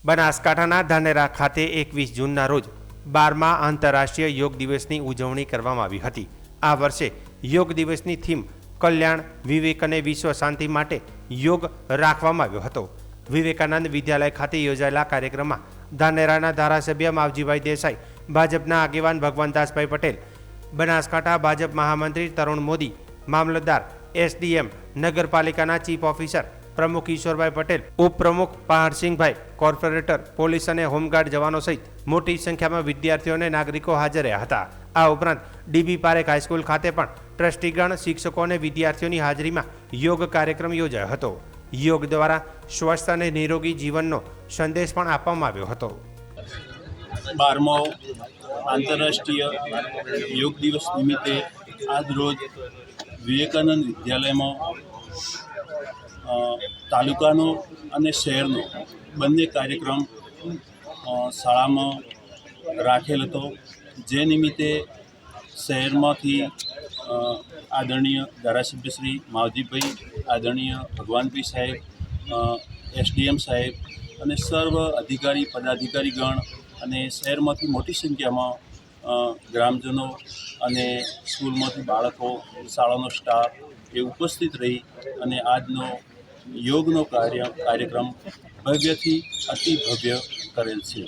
બનાસકાંઠાના ધાનેરા ખાતે 21 જૂનના રોજ 12મા આંતરરાષ્ટ્રીય યોગ દિવસની ઉજવણી કરવામાં આવી હતી। આ વર્ષે યોગ દિવસની થીમ કલ્યાણ, વિવેક અને વિશ્વ શાંતિ માટે યોગ રાખવામાં આવ્યો હતો। વિવેકાનંદ વિદ્યાલય ખાતે યોજાયેલા કાર્યક્રમમાં ધાનેરાના ધારાસભ્ય માવજીભાઈ દેસાઈ, ભાજપના આગેવાન ભગવાનદાસભાઈ પટેલ, બનાસકાંઠા ભાજપ મહામંત્રી તરુણ મોદી, મામલતદાર, એસડીએમ, નગરપાલિકાના ચીફ ઓફિસર પ્રમુખ ઈશ્વરભાઈ પટેલ, ઉપપ્રમુખ પહાડસિંહભાઈ, કોર્પોરેટર, પોલીસ અને હોમગાર્ડ જવાનો સહિત મોટી સંખ્યામાં વિદ્યાર્થીઓ અને નાગરિકો હાજર રહ્યા હતા। આ ઉપરાંત ડીબી પારેખ હાઈસ્કૂલ ખાતે પણ ટ્રસ્ટીગણ, શિક્ષકો અને વિદ્યાર્થીઓની હાજરીમાં યોગ કાર્યક્રમ યોજાયો હતો। યોગ દ્વારા સ્વસ્થ અને નિરોગી જીવનનો સંદેશ પણ આપવામાં આવ્યો હતો। 12મો આંતરરાષ્ટ્રીય યોગ દિવસ નિમિત્તે આજ રોજ વિવેકાનંદ વિદ્યાલયમાં તાલુકાનો અને શહેરનો બંને કાર્યક્રમ શાળામાં રાખેલ હતો। જે નિમિત્તે શહેરમાંથી આદરણીય ધારાસભ્ય શ્રી માવજીભાઈ, આદરણીય ભગવાનભાઈ સાહેબ, એસડીએમ સાહેબ અને સર્વ અધિકારી પદાધિકારીગણ અને શહેરમાંથી મોટી સંખ્યામાં ગ્રામજનો અને સ્કૂલમાંથી બાળકો, શાળાનો સ્ટાફ એ ઉપસ્થિત રહી અને આજનો યોગનો કાર્યક્રમ ભવ્યથી અતિ ભવ્ય કરેલ છે।